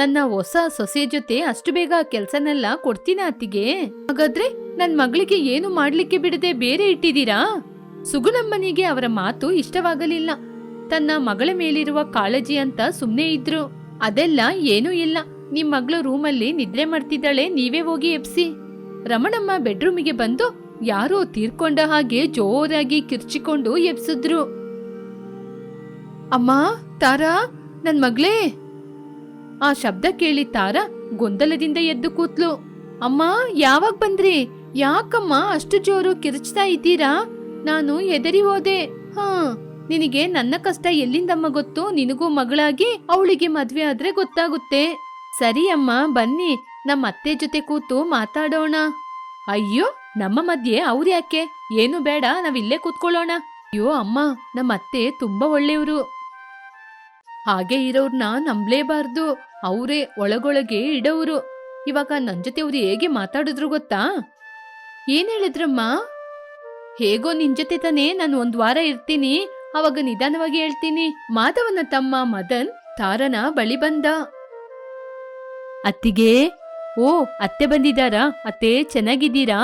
ನನ್ನ ಹೊಸ ಸೊಸೆ ಜೊತೆ ಅಷ್ಟು ಬೇಗ ಕೆಲ್ಸನೆಲ್ಲ ಕೊಡ್ತೀನ ಅತ್ತಿಗೆ? ಹಾಗಾದ್ರೆ ನನ್ ಮಗಳಿಗೆ ಏನು ಮಾಡ್ಲಿಕ್ಕೆ ಬಿಡದೆ ಬೇರೆ ಇಟ್ಟಿದ್ದೀರಾ? ಸುಗುಣಮ್ಮನಿಗೆ ಅವರ ಮಾತು ಇಷ್ಟವಾಗಲಿಲ್ಲ. ತನ್ನ ಮಗಳ ಮೇಲಿರುವ ಕಾಳಜಿ ಅಂತ ಸುಮ್ನೆ ಇದ್ರು. ಅದೆಲ್ಲ ಏನೂ ಇಲ್ಲ, ನಿಮ್ ಮಗಳು ರೂಮಲ್ಲಿ ನಿದ್ರೆ ಮಾಡ್ತಿದ್ದಾಳೆ, ನೀವೇ ಹೋಗಿ ಎಬ್ಸಿ. ರಮಣಮ್ಮ ಬೆಡ್ರೂಮಿಗೆ ಬಂದು ಯಾರೋ ತೀರ್ಕೊಂಡ ಹಾಗೆ ಜೋರಾಗಿ ಕಿರ್ಚಿಕೊಂಡು ಎಬ್ಸಿದ್ರು. ಅಮ್ಮ, ತಾರಾ, ನನ್ ಮಗಳೇ. ಆ ಶಬ್ದ ಕೇಳಿ ತಾರಾ ಗೊಂದಲದಿಂದ ಎದ್ದು ಕೂತ್ಲು. ಅಮ್ಮ, ಯಾವಾಗ ಬಂದ್ರಿ? ಯಾಕಮ್ಮ ಅಷ್ಟು ಜೋರು ಕಿರ್ಚ್ತಾ ಇದ್ದೀರಾ? ನಾನು ಹೆದರಿ ಹೋದೆ. ನಿನಗೆ ನನ್ನ ಕಷ್ಟ ಎಲ್ಲಿಂದಮ್ಮ ಗೊತ್ತು? ನಿನಗೂ ಮಗಳಾಗಿ ಅವಳಿಗೆ ಮದ್ವೆ ಆದ್ರೆ ಗೊತ್ತಾಗುತ್ತೆ. ಸರಿ ಅಮ್ಮ, ಬನ್ನಿ ನಮ್ಮ ಅತ್ತೆ ಜೊತೆ ಕೂತು ಮಾತಾಡೋಣ. ಅಯ್ಯೋ, ನಮ್ಮ ಮಧ್ಯೆ ಅವ್ರ್ಯಾಕೆ? ಏನು ಬೇಡ, ನಾವಿಲ್ಲೇ ಕೂತ್ಕೊಳ್ಳೋಣ. ಅಯ್ಯೋ ಅಮ್ಮ, ನಮ್ಮ ಅತ್ತೆ ತುಂಬಾ ಒಳ್ಳೆಯವರು. ಹಾಗೆ ಇರೋರ್ನ ನಂಬ್ಲೇಬಾರ್ದು. ಅವರೇ ಒಳಗೊಳಗೆ ಇಡೋರು. ಇವಾಗ ನನ್ ಜೊತೆ ಅವ್ರು ಹೇಗೆ ಮಾತಾಡಿದ್ರು ಗೊತ್ತಾ? ಏನ್ ಹೇಳಿದ್ರಮ್ಮ? ಹೇಗೋ ನಿನ್ ಜೊತೆ ತಾನೇ ನಾನು 1 ವಾರ ಇರ್ತೀನಿ, ಅವಾಗ ನಿಧಾನವಾಗಿ ಹೇಳ್ತೀನಿ. ಮಾಧವನ ತಮ್ಮ ಮದನ್ ತಾರನ ಬಳಿ ಬಂದ. ಅತ್ತಿಗೆ, ಓ ಅತ್ತೆ ಬಂದಿದ್ದಾರಾ? ಅತ್ತೆ ಚೆನ್ನಾಗಿದ್ದೀರಾ?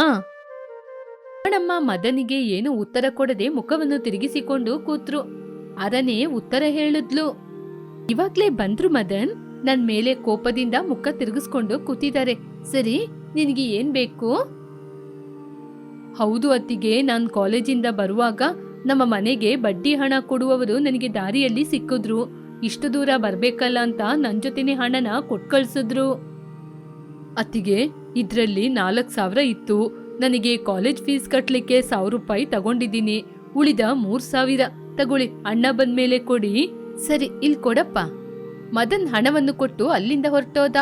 ರಮಣಮ್ಮ ಮದನಿಗೆ ಏನು ಉತ್ತರ ಕೊಡದೆ ಮುಖವನ್ನು ತಿರುಗಿಸಿಕೊಂಡು ಕೂತ್ರು. ಅರನೇ ಉತ್ತರ ಹೇಳಿದ್ಲು. ಇವಾಗ್ಲೇ ಬಂದ್ರು ಮದನ್. ನನ್ ಮೇಲೆ ಕೋಪದಿಂದ ಮುಖ ತಿರುಗಿಸ್ಕೊಂಡು ಕೂತಿದ್ದಾರೆ. ಸರಿ, ನಿನಗೆ ಏನ್ ಬೇಕು? ಹೌದು ಅತ್ತಿಗೆ, ನಾನ್ ಕಾಲೇಜಿಂದ ಬರುವಾಗ ನಮ್ಮ ಮನೆಗೆ ಬಡ್ಡಿ ಹಣ ಕೊಡುವವರು ನನಗೆ ದಾರಿಯಲ್ಲಿ ಸಿಕ್ಕಿದ್ರು. ಇಷ್ಟು ದೂರ ಬರ್ಬೇಕಲ್ಲ ಅಂತ ನನ್ ಜೊತೆನೆ ಹಣನ ಕೊಟ್ಕಳ್ಸಿದ್ರು. ಅತ್ತಿಗೆ, ಇದ್ರಲ್ಲಿ 4,000 ಇತ್ತು. ನನಗೆ ಕಾಲೇಜ್ ಫೀಸ್ ಕಟ್ಲಿಕ್ಕೆ 1,000 ರೂಪಾಯಿ ತಗೊಂಡಿದ್ದೀನಿ. ಉಳಿದ 3,000 ತಗೊಳ್ಳಿ, ಅಣ್ಣ ಬಂದ್ಮೇಲೆ ಕೊಡಿ. ಸರಿ, ಇಲ್ ಕೊಡಪ್ಪ. ಮದನ್ ಹಣವನ್ನು ಕೊಟ್ಟು ಅಲ್ಲಿಂದ ಹೊರಟೋದ.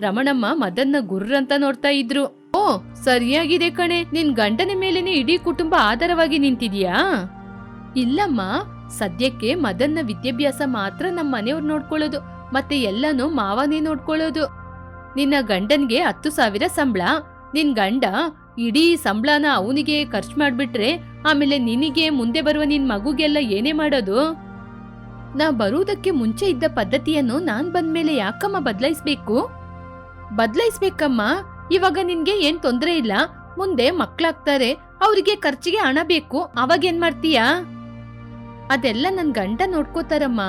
ರಮಣಮ್ಮ ಮದನ್ನ ಗುರ್ರಂತ ನೋಡ್ತಾ ಇದ್ರು. ಓ, ಸರಿಯಾಗಿದೆ ಕಣೆ, ನಿನ್ ಗಂಡನ ಮೇಲೇನೆ ಇಡೀ ಕುಟುಂಬ ಆಧಾರವಾಗಿ ನಿಂತಿದ್ಯಾ? ಇಲ್ಲಮ್ಮ, ಸದ್ಯಕ್ಕೆ ಮದನ್ನ ವಿದ್ಯಾಭ್ಯಾಸ ಮಾತ್ರ ನಮ್ಮ ಮನೆಯವ್ರು ನೋಡ್ಕೊಳ್ಳೋದು, ಮತ್ತೆ ಎಲ್ಲಾನು ಮಾವನೇ ನೋಡ್ಕೊಳ್ಳೋದು. ನಿನ್ನ ಗಂಡನ್ಗೆ 10,000 ಸಂಬಳ. ನಿನ್ ಗಂಡ ಇಡೀ ಸಂಬಳನ ಅವನಿಗೆ ಖರ್ಚು ಮಾಡ್ಬಿಟ್ರೆ ಆಮೇಲೆ ನಿನಗೆ ಮುಂದೆ ಬರುವ ನಿನ್ ಮಗುಗೆಲ್ಲ ಏನೇ ಮಾಡೋದು? ನಾ ಬರುವುದಕ್ಕೆ ಮುಂಚೆ ಇದ್ದ ಪದ್ಧತಿಯನ್ನು ನಾನ್ ಬಂದ್ಮೇಲೆ ಯಾಕಮ್ಮ ಬದಲಾಯಿಸ್ಬೇಕು? ಬದಲಾಯಿಸ್ಬೇಕಮ್ಮ. ಇವಾಗ ನಿನ್ಗೆ ಏನ್ ತೊಂದ್ರೆ ಇಲ್ಲ. ಮುಂದೆ ಮಕ್ಳಾಗ್ತಾರೆ, ಅವ್ರಿಗೆ ಖರ್ಚಿಗೆ ಹಣ ಬೇಕು. ಅವಾಗೇನ್ ಮಾಡ್ತೀಯಾ? ಅದೆಲ್ಲ ನನ್ ಗಂಡ ನೋಡ್ಕೋತಾರಮ್ಮ.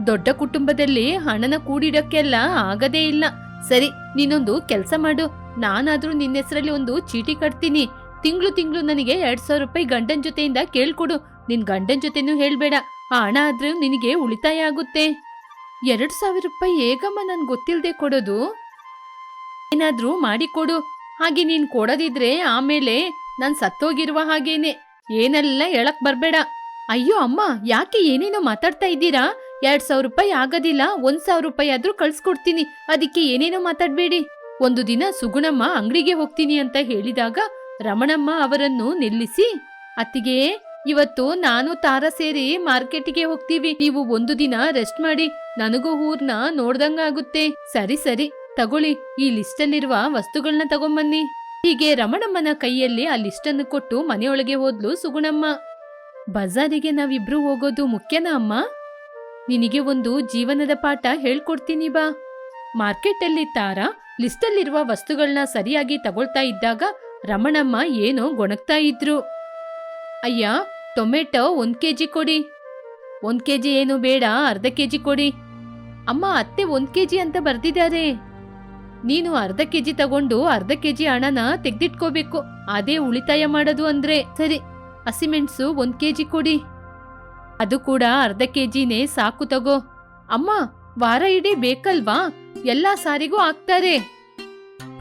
ದೊಡ್ಡ ಕುಟುಂಬದಲ್ಲಿ ಹಣನ ಕೂಡಿಡಕ್ಕೆಲ್ಲ ಆಗದೇ ಇಲ್ಲ. ಸರಿ, ನೀನೊಂದು ಕೆಲ್ಸ ಮಾಡು. ನಾನಾದ್ರೂ ನಿನ್ನ ಹೆಸರಲ್ಲಿ ಒಂದು ಚೀಟಿ ಕಟ್ತೀನಿ. ತಿಂಗಳು ನನಗೆ 2,000 ರೂಪಾಯಿ ಗಂಡನ್ ಜೊತೆಯಿಂದ ಕೇಳ್ಕೊಡು. ನಿನ್ ಗಂಡನ್ ಜೊತೆನೂ ಹೇಳ್ಬೇಡ. ಆ ಹಣ ಆದ್ರೂ ನಿನಗೆ ಉಳಿತಾಯ ಆಗುತ್ತೆ. 2,000 ರೂಪಾಯಿ ಹೇಗಮ್ಮ ನನ್ ಗೊತ್ತಿಲ್ದೆ ಕೊಡೋದು? ಏನಾದ್ರೂ ಮಾಡಿಕೊಡು. ಹಾಗೆ ನೀನ್ ಕೊಡದಿದ್ರೆ ಆಮೇಲೆ ನಾನ್ ಸತ್ತೋಗಿರುವ ಹಾಗೇನೆ. ಏನೆಲ್ಲ ಹೇಳಕ್ ಬರ್ಬೇಡ. ಅಯ್ಯೋ ಅಮ್ಮ, ಯಾಕೆ ಏನೇನೋ ಮಾತಾಡ್ತಾ ಇದ್ದೀರಾ? 2,000 ರೂಪಾಯಿ ಆಗೋದಿಲ್ಲ, 1,000 ರೂಪಾಯಿ ಆದ್ರೂ ಕಳ್ಸ್ಕೊಡ್ತೀನಿ. ಅದಕ್ಕೆ ಏನೇನೋ ಮಾತಾಡ್ಬೇಡಿ. ಒಂದು ದಿನ ಸುಗುಣಮ್ಮ ಅಂಗಡಿಗೆ ಹೋಗ್ತೀನಿ ಅಂತ ಹೇಳಿದಾಗ ರಮಣಮ್ಮ ಅವರನ್ನು ನಿಲ್ಲಿಸಿ, ಅತ್ತಿಗೆ, ಇವತ್ತು ನಾನು ತಾರಾ ಸೇರಿ ಮಾರ್ಕೆಟಿಗೆ ಹೋಗ್ತೀವಿ. ನೀವು ಒಂದು ದಿನ ರೆಸ್ಟ್ ಮಾಡಿ. ನನಗೂ ಊರ್ನ ನೋಡ್ದಂಗಾಗುತ್ತೆ. ಸರಿ ಸರಿ, ತಗೊಳ್ಳಿ. ಈ ಲಿಸ್ಟಲ್ಲಿರುವ ವಸ್ತುಗಳನ್ನ ತಗೊಂಬನ್ನಿ. ಹೀಗೆ ರಮಣಮ್ಮನ ಕೈಯಲ್ಲಿ ಆ ಲಿಸ್ಟನ್ನು ಕೊಟ್ಟು ಮನೆಯೊಳಗೆ ಹೋದ್ಲು ಸುಗುಣಮ್ಮ. ಬಜಾರಿಗೆ ನಾವಿಬ್ರು ಹೋಗೋದು ಮುಖ್ಯನಾ ಅಮ್ಮ? ನಿನಗೆ ಒಂದು ಜೀವನದ ಪಾಠ ಹೇಳ್ಕೊಡ್ತೀನಿ ಬಾ. ಮಾರ್ಕೆಟಲ್ಲಿ ತಾರಾ ಲಿಸ್ಟಲ್ಲಿರುವ ವಸ್ತುಗಳನ್ನ ಸರಿಯಾಗಿ ತಗೊಳ್ತಾ ಇದ್ದಾಗ ರಮಣಮ್ಮ ಏನೋ ಗೊಣಗ್ತಾ ಇದ್ರು. ಅಯ್ಯ, ಟೊಮೆಟೊ 1 ಕೆಜಿ ಕೊಡಿ. 1 ಕೆಜಿ ಏನು ಬೇಡ, ಅರ್ಧ ಕೆಜಿ ಕೊಡಿ. ಅಮ್ಮ, ಅತ್ತೆ 1 ಕೆಜಿ ಅಂತ ಬರ್ದಿದ್ದಾರೆ. ನೀನು ಅರ್ಧ ಕೆಜಿ ತಗೊಂಡು ಅರ್ಧ ಕೆಜಿ ಹಣನ ತೆಗ್ದಿಟ್ಕೋಬೇಕು. ಅದೇ ಉಳಿತಾಯ ಮಾಡೋದು ಅಂದ್ರೆ. ಸರಿ, ಹಸಿಮೆಣಸು 1 ಕೆಜಿ ಕೊಡಿ. ಅದು ಕೂಡ ಅರ್ಧ ಕೆಜಿನೇ ಸಾಕು ತಗೋ. ಅಮ್ಮ, ವಾರ ಇಡೀ ಬೇಕಲ್ವಾ? ಎಲ್ಲಾ ಸಾರಿಗೂ ಹಾಕ್ತಾರೆ.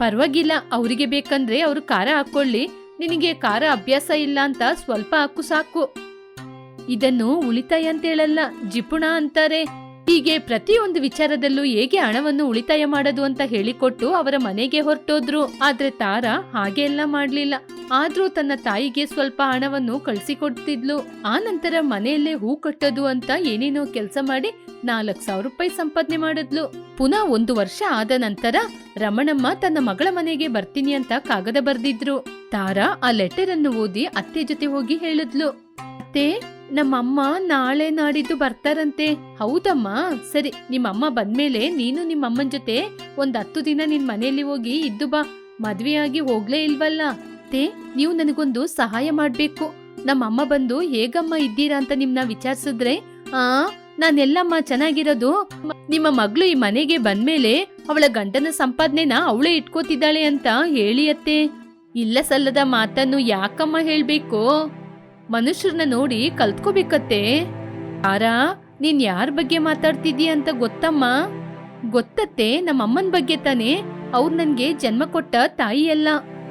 ಪರವಾಗಿಲ್ಲ, ಅವರಿಗೆ ಬೇಕಂದ್ರೆ ಅವ್ರು ಖಾರ ಹಾಕೊಳ್ಳಿ. ನಿನಗೆ ಖಾರ ಅಭ್ಯಾಸ ಇಲ್ಲ ಅಂತ ಸ್ವಲ್ಪ ಹಾಕು ಸಾಕು. ಇದನ್ನು ಉಳಿತಾಯ ಅಂತ ಹೇಳಲ್ಲ, ಜಿಪುಣ ಅಂತಾರೆ. ಹೀಗೆ ಪ್ರತಿಯೊಂದು ವಿಚಾರದಲ್ಲೂ ಹೇಗೆ ಹಣವನ್ನು ಉಳಿತಾಯ ಮಾಡೋದು ಅಂತ ಹೇಳಿಕೊಟ್ಟು ಅವರ ಮನೆಗೆ ಹೊರಟೋದ್ರು. ಆದ್ರೆ ತಾರಾ ಹಾಗೆ ಎಲ್ಲ ಮಾಡ್ಲಿಲ್ಲ. ಆದ್ರೂ ತನ್ನ ತಾಯಿಗೆ ಸ್ವಲ್ಪ ಹಣವನ್ನು ಕಳ್ಸಿಕೊಡ್ತಿದ್ಲು. ಆ ನಂತರ ಮನೆಯಲ್ಲೇ ಹೂ ಕಟ್ಟೋದು ಅಂತ ಏನೇನೋ ಕೆಲಸ ಮಾಡಿ 4,000 ರೂಪಾಯಿ ಸಂಪಾದನೆ ಮಾಡಿದ್ಲು. ಪುನಃ 1 ವರ್ಷ ಆದ ನಂತರ ರಮಣಮ್ಮ ತನ್ನ ಮಗಳ ಮನೆಗೆ ಬರ್ತೀನಿ ಅಂತ ಕಾಗದ ಬರ್ದಿದ್ರು. ತಾರಾ ಆ ಲೆಟರ್ ಅನ್ನು ಓದಿ ಅತ್ತೆ ಜೊತೆ ಹೋಗಿ ಹೇಳಿದ್ಲು, ಅತ್ತೆ, ನಮ್ಮಮ್ಮ ನಾಳೆ ನಾಡಿದ್ದು ಬರ್ತಾರಂತೆ. ಹೌದಮ್ಮ, ಸರಿ, ನಿಮ್ಮಮ್ಮ ಬಂದ್ಮೇಲೆ ನೀನು ನಿಮ್ಮಮ್ಮನ ಜೊತೆ 10 ದಿನ ನಿನ್ ಮನೆಯಲ್ಲಿ ಹೋಗಿ ಇದ್ದು ಬಾ. ಮದ್ವೆಯಾಗಿ ಹೋಗ್ಲೇ ಇಲ್ವಲ್ಲ ಅತ್ತೆ, ನೀವು ನನಗೊಂದು ಸಹಾಯ ಮಾಡ್ಬೇಕು. ನಮ್ಮಮ್ಮ ಬಂದು ಹೇಗಮ್ಮ ಇದ್ದೀರಾ ಅಂತ ನಿಮ್ನ ವಿಚಾರಿಸಿದ್ರೆ, ನಾನೆಲ್ಲಮ್ಮ ಚೆನ್ನಾಗಿರೋದು. ನಿಮ್ಮ ಮಗಳು ಈ ಮನೆಗೆ ಬಂದ್ಮೇಲೆ ಅವಳ ಗಂಡನ ಸಂಪಾದನೆನ ಅವಳೇ ಇಟ್ಕೋತಿದ್ದಾಳೆ ಅಂತ ಹೇಳಿ ಅತ್ತೆ. ಇಲ್ಲ ಸಲ್ಲದ ಮಾತನ್ನು ಯಾಕಮ್ಮ ಹೇಳ್ಬೇಕು? ಮನುಷ್ಯರನ್ನ ನೋಡಿ ಕಲ್ತ್ಕೋಬೇಕತ್ತೆ. ತಾರಾ, ನೀನ್ ಯಾರ ಬಗ್ಗೆ ಮಾತಾಡ್ತಿದೀಯ ಅಂತ ಗೊತ್ತಮ್ಮ? ಗೊತ್ತತ್ತೆ, ನಮ್ಮಮ್ಮನ ಬಗ್ಗೆ ತಾನೇ. ಅವ್ರು ನನ್ಗೆ ಜನ್ಮ ಕೊಟ್ಟ ತಾಯಿ ಅಲ್ಲ.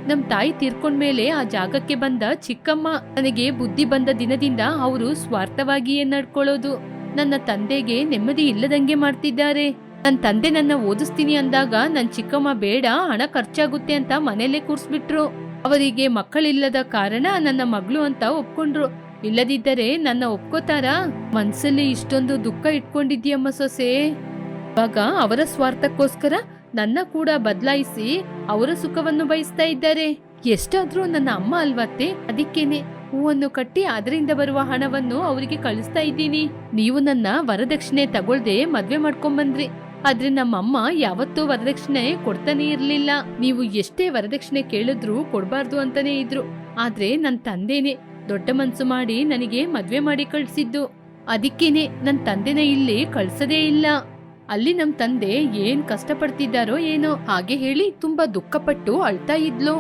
ನಮ್ ತಾಯಿ ತೀರ್ಕೊಂಡ್ಮೇಲೆ ಆ ಜಾಗಕ್ಕೆ ಬಂದ ಚಿಕ್ಕಮ್ಮ. ನನಗೆ ಬುದ್ಧಿ ಬಂದ ದಿನದಿಂದ ಅವರು ಸ್ವಾರ್ಥವಾಗಿಯೇ ನಡ್ಕೊಳ್ಳೋದು. ನನ್ನ ತಂದೆಗೆ ನೆಮ್ಮದಿ ಇಲ್ಲದಂಗೆ ಮಾಡ್ತಿದ್ದಾರೆ. ನನ್ ತಂದೆ ನನ್ನ ಓದಿಸ್ತೀನಿ ಅಂದಾಗ ನನ್ ಚಿಕ್ಕಮ್ಮ ಬೇಡ, ಹಣ ಖರ್ಚಾಗುತ್ತೆ ಅಂತ ಮನೇಲೆ ಕೂರ್ಸ್ಬಿಟ್ರು. ಅವರಿಗೆ ಮಕ್ಕಳಿಲ್ಲದ ಕಾರಣ ನನ್ನ ಮಗಳು ಅಂತ ಒಪ್ಕೊಂಡ್ರು. ಇಲ್ಲದಿದ್ದರೆ ನನ್ನ ಒಪ್ಕೋತಾರಾ? ಮನ್ಸಲ್ಲಿ ಇಷ್ಟೊಂದು ದುಃಖ ಇಟ್ಕೊಂಡಿದ್ಯಮ್ಮ ಸೊಸೆ. ಇವಾಗ ಅವರ ಸ್ವಾರ್ಥಕ್ಕೋಸ್ಕರ ನನ್ನ ಕೂಡ ಬದಲಾಯಿಸಿ ಅವರ ಸುಖವನ್ನು ಬಯಸ್ತಾ ಇದ್ದಾರೆ. ಎಷ್ಟಾದ್ರೂ ನನ್ನ ಅಮ್ಮ ಅಲ್ವತ್ತೆ, ಅದಕ್ಕೇನೆ ಹೂವನ್ನು ಕಟ್ಟಿ ಅದರಿಂದ ಬರುವ ಹಣವನ್ನು ಅವರಿಗೆ ಕಳಿಸ್ತಾ ಇದ್ದೀನಿ. ನೀವು ನನ್ನ ವರದಕ್ಷಿಣೆ ತಗೊಳ್ದೆ ಮದ್ವೆ ಮಾಡ್ಕೊಂಬಂದ್ರಿ. ಆದ್ರೆ ನಮ್ಮಮ್ಮ ಯಾವತ್ತೂ ವರದಕ್ಷಿಣೆ ಕೊಡ್ತಾನೆ ಇರ್ಲಿಲ್ಲ. ನೀವು ಎಷ್ಟೇ ವರದಕ್ಷಿಣೆ ಕೇಳಿದ್ರು ಕೊಡ್ಬಾರ್ದು ಅಂತಾನೆ ಇದ್ರು. ಆದ್ರೆ ನನ್ ತಂದೆನೆ ದೊಡ್ಡ ಮನ್ಸು ಮಾಡಿ ನನಗೆ ಮದ್ವೆ ಮಾಡಿ ಕಳ್ಸಿದ್ದು. ಅದಕ್ಕೇನೆ ನನ್ ತಂದೆನ ಇಲ್ಲಿ ಕಳ್ಸದೇ ಇಲ್ಲ. ಅಲ್ಲಿ ನಮ್ ತಂದೆ ಏನ್ ಕಷ್ಟಪಡ್ತಿದ್ದಾರೋ ಏನೋ. ಹಾಗೆ ಹೇಳಿ ತುಂಬಾ ದುಃಖಪಟ್ಟು ಅಳ್ತಾ ಇದ್ಲು.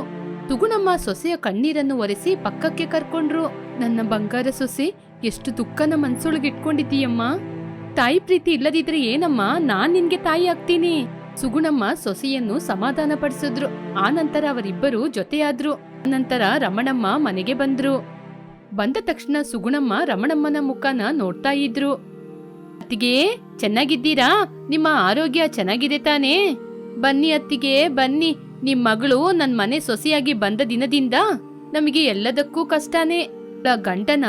ಸುಗುಣಮ್ಮ ಸೊಸೆಯ ಕಣ್ಣೀರನ್ನು ಒರೆಸಿ ಪಕ್ಕಕ್ಕೆ ಕರ್ಕೊಂಡ್ರು. ನನ್ನ ಬಂಗಾರ ಸೊಸೆ, ಎಷ್ಟು ದುಃಖನ ಮನ್ಸೊಳಗಿಟ್ಕೊಂಡಿದ್ದೀಯಮ್ಮ. ತಾಯಿ ಪ್ರೀತಿ ಇಲ್ಲದಿದ್ರೆ ಏನಮ್ಮ, ನಾನ್ ನಿನ್ಗೆ ತಾಯಿ ಆಗ್ತೀನಿ. ಸುಗುಣಮ್ಮ ಸೊಸೆಯನ್ನು ಸಮಾಧಾನ ಪಡಿಸಿದ್ರು. ಆ ನಂತರ ಅವರಿಬ್ಬರು ಜೊತೆಯಾದ್ರು. ನಂತರ ರಮಣಮ್ಮ ಮನೆಗೆ ಬಂದ್ರು. ಬಂದ ತಕ್ಷಣ ಸುಗುಣಮ್ಮ ರಮಣಮ್ಮನ ಮುಖನ ನೋಡ್ತಾ ಇದ್ರು. ಅತ್ತಿಗೆ, ಚೆನ್ನಾಗಿದ್ದೀರಾ? ನಿಮ್ಮ ಆರೋಗ್ಯ ಚೆನ್ನಾಗಿದೆ ತಾನೇ? ಬನ್ನಿ ಅತ್ತಿಗೆ, ಬನ್ನಿ. ನಿಮ್ ಮಗಳು ನನ್ ಮನೆ ಸೊಸೆಯಾಗಿ ಬಂದ ದಿನದಿಂದ ನಮಗೆ ಎಲ್ಲದಕ್ಕೂ ಕಷ್ಟನೇ. ಗಂಡನ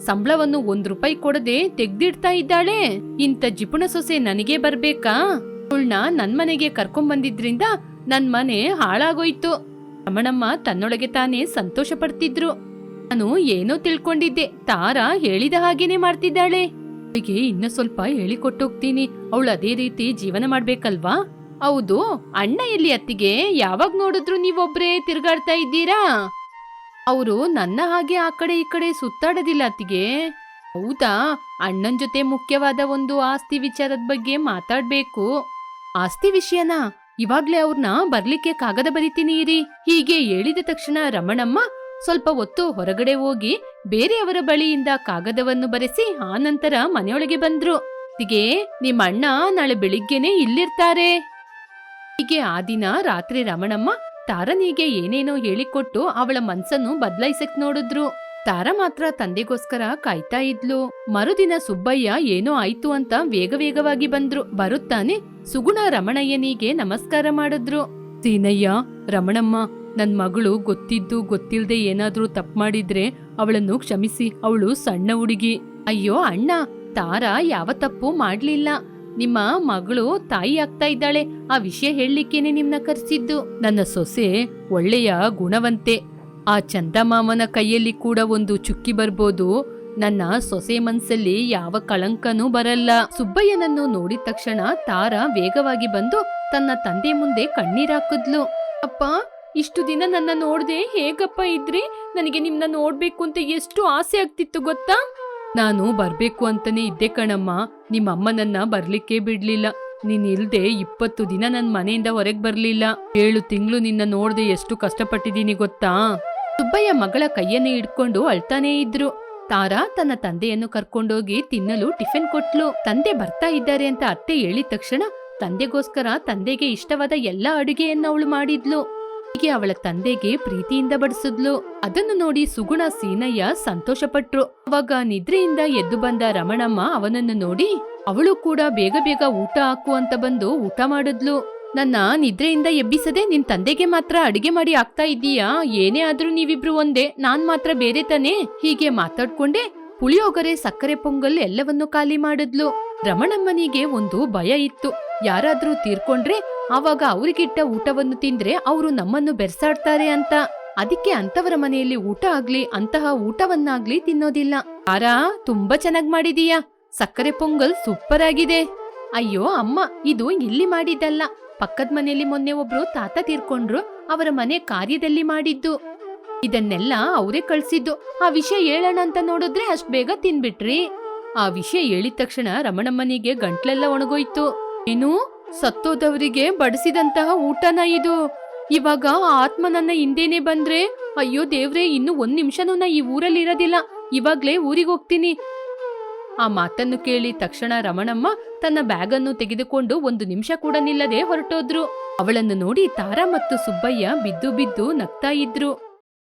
ಸಂಬಳವನ್ನು 1 ರೂಪಾಯಿ ಕೊಡದೆ ತೆಗ್ದಿಡ್ತಾ ಇದ್ದಾಳೆ. ಇಂಥ ಜಿಪುಣ ಸೊಸೆ ನನಗೆ ಬರ್ಬೇಕಾ? ಅವಳನ್ನ ನನ್ ಮನೆಗೆ ಕರ್ಕೊಂಬಂದಿದ್ರಿಂದ ನನ್ ಮನೆ ಹಾಳಾಗೋಯ್ತು. ರಮಣಮ್ಮ ತನ್ನೊಳಗೆ ತಾನೇ ಸಂತೋಷ ಪಡ್ತಿದ್ರು. ನಾನು ಏನೋ ತಿಳ್ಕೊಂಡಿದ್ದೆ, ತಾರಾ ಹೇಳಿದ ಹಾಗೇನೆ ಮಾಡ್ತಿದ್ದಾಳೆ. ಅವಳಿಗೆ ಇನ್ನ ಸ್ವಲ್ಪ ಹೇಳಿಕೊಟ್ಟೋಗ್ತೀನಿ. ಅವಳು ಅದೇ ರೀತಿ ಜೀವನ ಮಾಡ್ಬೇಕಲ್ವಾ? ಹೌದು, ಅಣ್ಣ ಎಲ್ಲಿ ಅತ್ತಿಗೆ? ಯಾವಾಗ ನೋಡಿದ್ರು ನೀವೊಬ್ರೇ ತಿರ್ಗಾಡ್ತಾ ಇದ್ದೀರಾ? ಅವರು ನನ್ನ ಹಾಗೆ ಆ ಕಡೆ ಈ ಕಡೆ ಸುತ್ತಾಡೋದಿಲ್ಲ ಅತ್ತಿಗೆ. ಹೌದಾ? ಅಣ್ಣನ್ ಜೊತೆ ಮುಖ್ಯವಾದ ಒಂದು ಆಸ್ತಿ ವಿಚಾರದ ಬಗ್ಗೆ ಮಾತಾಡ್ಬೇಕು. ಆಸ್ತಿ ವಿಷಯನಾ? ಇವಾಗ್ಲೇ ಅವ್ರನ್ನ ಬರ್ಲಿಕ್ಕೆ ಕಾಗದ ಬರಿತೀನಿ ಇರಿ. ಹೀಗೆ ಹೇಳಿದ ತಕ್ಷಣ ರಮಣಮ್ಮ ಸ್ವಲ್ಪ ಹೊತ್ತು ಹೊರಗಡೆ ಹೋಗಿ ಬೇರೆಯವರ ಬಳಿಯಿಂದ ಕಾಗದವನ್ನು ಬರೆಸಿ ಆನಂತರ ಮನೆಯೊಳಗೆ ಬಂದ್ರು. ಅತ್ತಿಗೆ, ನಿಮ್ಮ ಅಣ್ಣ ನಾಳೆ ಬೆಳಿಗ್ಗೆನೆ ಇಲ್ಲಿರ್ತಾರೆ. ಹೀಗೆ ಆ ದಿನ ರಾತ್ರಿ ರಮಣಮ್ಮ ತಾರನಿಗೆ ಏನೇನೋ ಹೇಳಿಕೊಟ್ಟು ಅವಳ ಮನ್ಸನ್ನು ಬದಲಾಯಿಸಕ್ ನೋಡಿದ್ರು. ತಾರ ಮಾತ್ರ ತಂದೆಗೋಸ್ಕರ ಕಾಯ್ತಾ ಇದ್ಲು. ಮರುದಿನ ಸುಬ್ಬಯ್ಯ ಏನೋ ಆಯ್ತು ಅಂತ ವೇಗವಾಗಿ ಬಂದ್ರು. ಬರುತ್ತಾನೆ ಸುಗುಣ ರಮಣಯ್ಯನಿಗೆ ನಮಸ್ಕಾರ ಮಾಡಿದ್ರು. ಸೀನಯ್ಯ, ರಮಣಮ್ಮ, ನನ್ ಮಗಳು ಗೊತ್ತಿದ್ದು ಗೊತ್ತಿಲ್ದೆ ಏನಾದ್ರೂ ತಪ್ಪು ಮಾಡಿದ್ರೆ ಅವಳನ್ನು ಕ್ಷಮಿಸಿ. ಅವಳು ಸಣ್ಣ ಹುಡುಗಿ. ಅಯ್ಯೋ ಅಣ್ಣ, ತಾರ ಯಾವ ತಪ್ಪು ಮಾಡ್ಲಿಲ್ಲ. ನಿಮ್ಮ ಮಗಳು ತಾಯಿ ಆಗ್ತಾ ಇದ್ದಾಳೆ. ಆ ವಿಷಯ ಹೇಳಲಿಕ್ಕೇನೆ ನಿಮ್ನ ಕರೆಸಿದ್ದು. ನನ್ನ ಸೊಸೆ ಒಳ್ಳೆಯ ಗುಣವಂತೆ. ಆ ಚಂದಮಾಮನ ಕೈಯಲ್ಲಿ ಕೂಡ ಒಂದು ಚುಕ್ಕಿ ಬರ್ಬೋದು. ನನ್ನ ಸೊಸೆ ಮನ್ಸಲ್ಲಿ ಯಾವ ಕಳಂಕನೂ ಬರಲ್ಲ. ಸುಬ್ಬಯ್ಯನನ್ನು ನೋಡಿದ ತಕ್ಷಣ ತಾರ ವೇಗವಾಗಿ ಬಂದು ತನ್ನ ತಂದೆ ಮುಂದೆ ಕಣ್ಣೀರಾಕಿದ್ಲು. ಅಪ್ಪ, ಇಷ್ಟು ದಿನ ನನ್ನ ನೋಡ್ದೆ ಹೇಗಪ್ಪ ಇದ್ರಿ? ನನಗೆ ನಿಮ್ನ ನೋಡ್ಬೇಕು ಅಂತ ಎಷ್ಟು ಆಸೆ ಆಗ್ತಿತ್ತು ಗೊತ್ತಾ? ನಾನು ಬರ್ಬೇಕು ಅಂತಾನೆ ಇದ್ದೆ ಕಣಮ್ಮ. ನಿಮ್ಮಮ್ಮ ನನ್ನ ಬರ್ಲಿಕ್ಕೆ ಬಿಡ್ಲಿಲ್ಲ. ನೀನ್ ಇಲ್ದೆ 20 ದಿನ ನನ್ ಮನೆಯಿಂದ ಹೊರಗ್ ಬರ್ಲಿಲ್ಲ. 7 ತಿಂಗಳು ನಿನ್ನ ನೋಡ್ದೆ ಎಷ್ಟು ಕಷ್ಟಪಟ್ಟಿದ್ದೀನಿ ಗೊತ್ತಾ? ಸುಬ್ಬಯ್ಯ ಮಗಳ ಕೈಯನ್ನೇ ಹಿಡ್ಕೊಂಡು ಅಳ್ತಾನೇ ಇದ್ರು. ತಾರಾ ತನ್ನ ತಂದೆಯನ್ನು ಕರ್ಕೊಂಡೋಗಿ ತಿನ್ನಲು ಟಿಫಿನ್ ಕೊಟ್ಲು. ತಂದೆ ಬರ್ತಾ ಇದ್ದಾರೆ ಅಂತ ಅತ್ತೆ ಹೇಳಿದ ತಕ್ಷಣ ತಂದೆಗೋಸ್ಕರ ತಂದೆಗೆ ಇಷ್ಟವಾದ ಎಲ್ಲಾ ಅಡುಗೆಯನ್ನ ಅವಳು ಮಾಡಿದ್ಲು. ಹೀಗೆ ಅವಳ ತಂದೆಗೆ ಪ್ರೀತಿಯಿಂದ ಬಡಿಸಿದ್ಲು. ಅದನ್ನು ನೋಡಿ ಸುಗುಣ ಸೀನಯ್ಯ ಸಂತೋಷಪಟ್ರು. ಅವಾಗ ನಿದ್ರೆಯಿಂದ ಎದ್ದು ಬಂದ ರಮಣಮ್ಮ ಅವನನ್ನು ನೋಡಿ ಅವಳು ಕೂಡ ಬೇಗ ಬೇಗ ಊಟ ಹಾಕು ಅಂತ ಬಂದು ಊಟ ಮಾಡಿದ್ಲು. ನನ್ನ ನಿದ್ರೆಯಿಂದ ಎಬ್ಬಿಸದೆ ನಿನ್ ತಂದೆಗೆ ಮಾತ್ರ ಅಡಿಗೆ ಮಾಡಿ ಆಗ್ತಾ ಇದ್ದೀಯಾ? ಏನೇ ಆದ್ರೂ ನೀವಿಬ್ರು ಒಂದೇ, ನಾನ್ ಮಾತ್ರ ಬೇರೆ ತಾನೇ? ಹೀಗೆ ಮಾತಾಡ್ಕೊಂಡೆ ಪುಳಿಯೋಗರೆ, ಸಕ್ಕರೆ ಪೊಂಗಲ್ ಎಲ್ಲವನ್ನೂ ಖಾಲಿ ಮಾಡಿದ್ಲು. ರಮಣಮ್ಮನಿಗೆ ಒಂದು ಭಯ ಇತ್ತು. ಯಾರಾದ್ರೂ ತೀರ್ಕೊಂಡ್ರೆ ಆವಾಗ ಅವ್ರಿಗಿಟ್ಟ ಊಟವನ್ನು ತಿಂದ್ರೆ ಅವರು ನಮ್ಮನ್ನು ಬೆರ್ಸಾಡ್ತಾರೆ ಅಂತ. ಅದಕ್ಕೆ ಅಂತವರ ಮನೆಯಲ್ಲಿ ಊಟ ಆಗ್ಲಿ, ಅಂತಹ ಊಟವನ್ನಾಗ್ಲಿ ತಿನ್ನೋದಿಲ್ಲ. ತಾರಾ, ತುಂಬಾ ಚೆನ್ನಾಗ್ ಮಾಡಿದೀಯಾ. ಸಕ್ಕರೆ ಪೊಂಗಲ್ ಸೂಪರ್ ಆಗಿದೆ. ಅಯ್ಯೋ ಅಮ್ಮ, ಇದು ಇಲ್ಲಿ ಮಾಡಿದ್ದಲ್ಲ, ಪಕ್ಕದ ಮನೆಯಲ್ಲಿ ಮೊನ್ನೆ ಒಬ್ರು ತಾತ ತೀರ್ಕೊಂಡ್ರು, ಅವರ ಮನೆ ಕಾರ್ಯದಲ್ಲಿ ಮಾಡಿದ್ದು. ಇದನ್ನೆಲ್ಲ ಅವರೇ ಕಳ್ಸಿದ್ದು. ಆ ವಿಷಯ ಹೇಳೋಣ ಅಂತ ನೋಡಿದ್ರೆ ಅಷ್ಟ್ ಬೇಗ ತಿನ್ಬಿಟ್ರಿ. ಆ ವಿಷಯ ಹೇಳಿದ ತಕ್ಷಣ ರಮಣಮ್ಮನಿಗೆ ಗಂಟ್ಲೆಲ್ಲ ಒಣಗೋಯ್ತು. ಏನು, ಸತ್ತೋದವರಿಗೆ ಬಡಿಸಿದಂತಹ ಊಟನ ಇದು? ಇವಾಗ ಆ ಆತ್ಮ ನನ್ನ ಹಿಂದೆನೆ ಬಂದ್ರೆ, ಅಯ್ಯೋ ದೇವ್ರೆ, ಇನ್ನು 1 ನಿಮಿಷನೂ ನಾ ಈ ಊರಲ್ಲಿ ಇರೋದಿಲ್ಲ, ಇವಾಗ್ಲೇ ಊರಿಗೆ ಹೋಗ್ತೀನಿ. ಆ ಮಾತನ್ನು ಕೇಳಿ ತಕ್ಷಣ ರಮಣಮ್ಮ ತನ್ನ ಬ್ಯಾಗನ್ನು ತೆಗೆದುಕೊಂಡು 1 ನಿಮಿಷ ಕೂಡ ನಿಲ್ಲದೆ ಹೊರಟೋದ್ರು. ಅವಳನ್ನು ನೋಡಿ ತಾರಾ ಮತ್ತು ಸುಬ್ಬಯ್ಯ ಬಿದ್ದು ಬಿದ್ದು ನಗ್ತಾ ಇದ್ರು.